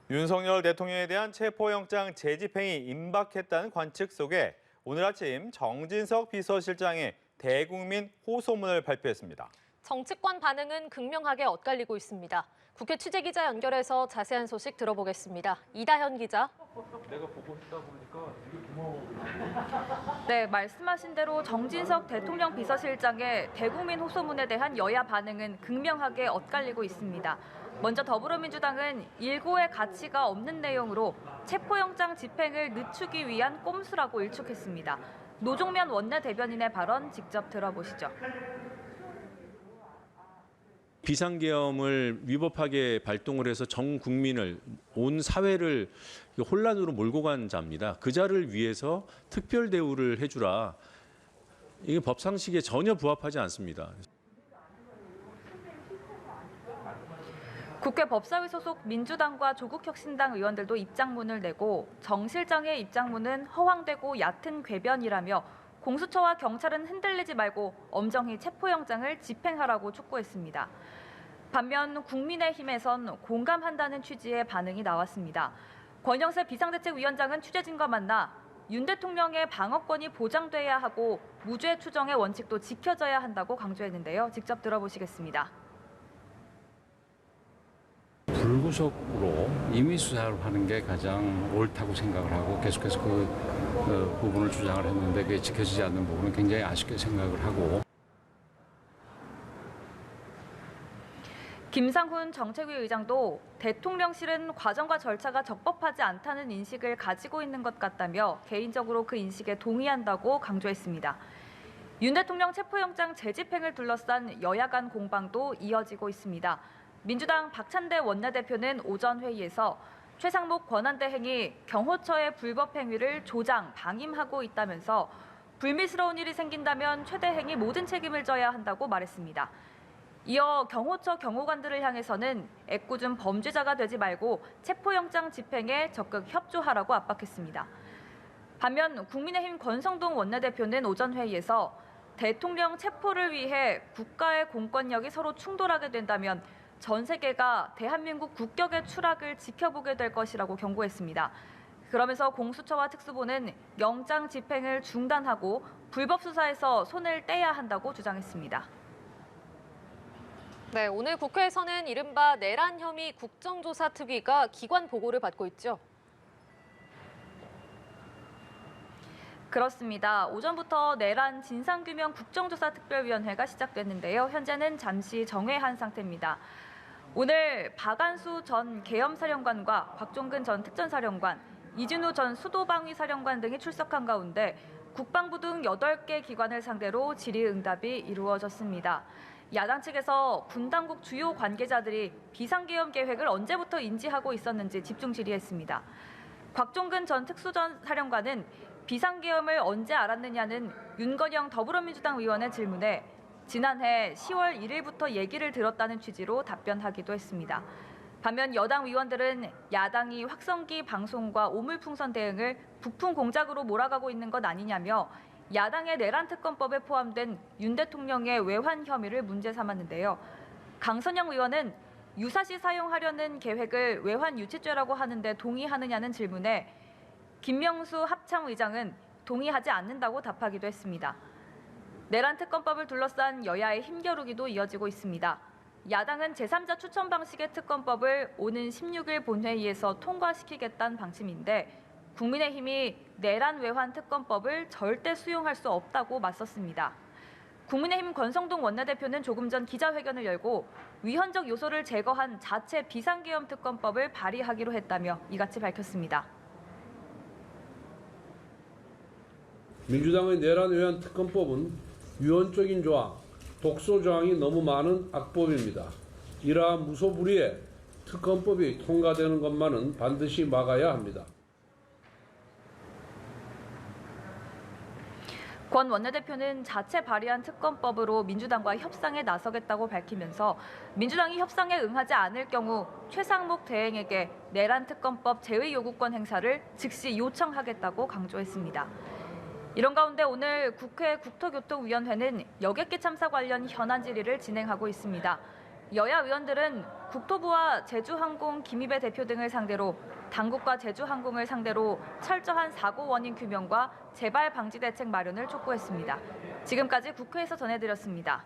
윤석열 대통령에 대한 체포영장 재집행이 임박했다는 관측 속에 오늘 아침 정진석 비서실장의 대국민 호소문을 발표했습니다. 정치권 반응은 극명하게 엇갈리고 있습니다. 국회 취재기자 연결해서 자세한 소식 들어보겠습니다. 이다현 기자. 내가 보고 있다 보니까 되게 고마워. 네, 말씀하신 대로 정진석 대통령 비서실장의 대국민 호소문에 대한 여야 반응은 극명하게 엇갈리고 있습니다. 먼저 더불어민주당은 일고의 가치가 없는 내용으로 체포영장 집행을 늦추기 위한 꼼수라고 일축했습니다. 노종면 원내대변인의 발언 직접 들어보시죠. 비상계엄을 위법하게 발동을 해서 전 국민을, 온 사회를 혼란으로 몰고 간 자입니다. 그 자를 위해서 특별 대우를 해주라. 이게 법상식에 전혀 부합하지 않습니다. 국회 법사위 소속 민주당과 조국혁신당 의원들도 입장문을 내고 정 실장의 입장문은 허황되고 얕은 궤변이라며 공수처와 경찰은 흔들리지 말고 엄정히 체포영장을 집행하라고 촉구했습니다. 반면 국민의힘에선 공감한다는 취지의 반응이 나왔습니다. 권영세 비상대책위원장은 취재진과 만나 윤 대통령의 방어권이 보장돼야 하고 무죄 추정의 원칙도 지켜져야 한다고 강조했는데요. 직접 들어보시겠습니다. 불구속으로 임의 수사를 하는 게 가장 옳다고 생각을 하고 계속해서 그 부분을 주장을 했는데 그게 지켜지지 않는 부분은 굉장히 아쉽게 생각을 하고. 김상훈 정책위 의장도 대통령실은 과정과 절차가 적법하지 않다는 인식을 가지고 있는 것 같다며 개인적으로 그 인식에 동의한다고 강조했습니다. 윤 대통령 체포영장 재집행을 둘러싼 여야 간 공방도 이어지고 있습니다. 민주당 박찬대 원내대표는 오전 회의에서 최상목 권한대행이 경호처의 불법 행위를 조장, 방임하고 있다면서 불미스러운 일이 생긴다면 최 대행이 모든 책임을 져야 한다고 말했습니다. 이어 경호처 경호관들을 향해서는 애꿎은 범죄자가 되지 말고 체포영장 집행에 적극 협조하라고 압박했습니다. 반면 국민의힘 권성동 원내대표는 오전 회의에서 대통령 체포를 위해 국가의 공권력이 서로 충돌하게 된다면 전 세계가 대한민국 국격의 추락을 지켜보게 될 것이라고 경고했습니다. 그러면서 공수처와 특수부는 영장 집행을 중단하고 불법 수사에서 손을 떼야 한다고 주장했습니다. 네, 오늘 국회에서는 이른바 내란 혐의 국정조사 특위가 기관 보고를 받고 있죠. 그렇습니다. 오전부터 내란 진상규명 국정조사 특별위원회가 시작됐는데요. 현재는 잠시 정회한 상태입니다. 오늘 박안수 전 계엄사령관과 곽종근 전 특전사령관, 이진우 전 수도방위사령관 등이 출석한 가운데 국방부 등 8개 기관을 상대로 질의응답이 이루어졌습니다. 야당 측에서 군 당국 주요 관계자들이 비상계엄 계획을 언제부터 인지하고 있었는지 집중 질의했습니다. 곽종근 전 특수전사령관은 비상계엄을 언제 알았느냐는 윤건영 더불어민주당 의원의 질문에 지난해 10월 1일부터 얘기를 들었다는 취지로 답변하기도 했습니다. 반면 여당 의원들은 야당이 확성기 방송과 오물풍선 대응을 부품 공작으로 몰아가고 있는 것 아니냐며 야당의 내란특검법에 포함된 윤 대통령의 외환 혐의를 문제 삼았는데요. 강선영 의원은 유사시 사용하려는 계획을 외환 유치죄라고 하는데 동의하느냐는 질문에 김명수 합참의장은 동의하지 않는다고 답하기도 했습니다. 내란특검법을 둘러싼 여야의 힘겨루기도 이어지고 있습니다. 야당은 제3자 추천 방식의 특검법을 오는 16일 본회의에서 통과시키겠다는 방침인데 국민의힘이 내란 외환 특검법을 절대 수용할 수 없다고 맞섰습니다. 국민의힘 권성동 원내대표는 조금 전 기자회견을 열고 위헌적 요소를 제거한 자체 비상계엄 특검법을 발의하기로 했다며 이같이 밝혔습니다. 민주당의 내란 외환 특검법은 위헌적인 조항, 독소 조항이 너무 많은 악법입니다. 이러한 무소불위의 특검법이 통과되는 것만은 반드시 막아야 합니다. 권 원내대표는 자체 발의한 특검법으로 민주당과 협상에 나서겠다고 밝히면서 민주당이 협상에 응하지 않을 경우 최상목 대행에게 내란 특검법 제의 요구권 행사를 즉시 요청하겠다고 강조했습니다. 이런 가운데 오늘 국회 국토교통위원회는 여객기 참사 관련 현안 질의를 진행하고 있습니다. 여야 의원들은 국토부와 제주항공 김희배 대표 등을 상대로 당국과 제주항공을 상대로 철저한 사고 원인 규명과 재발 방지 대책 마련을 촉구했습니다. 지금까지 국회에서 전해드렸습니다.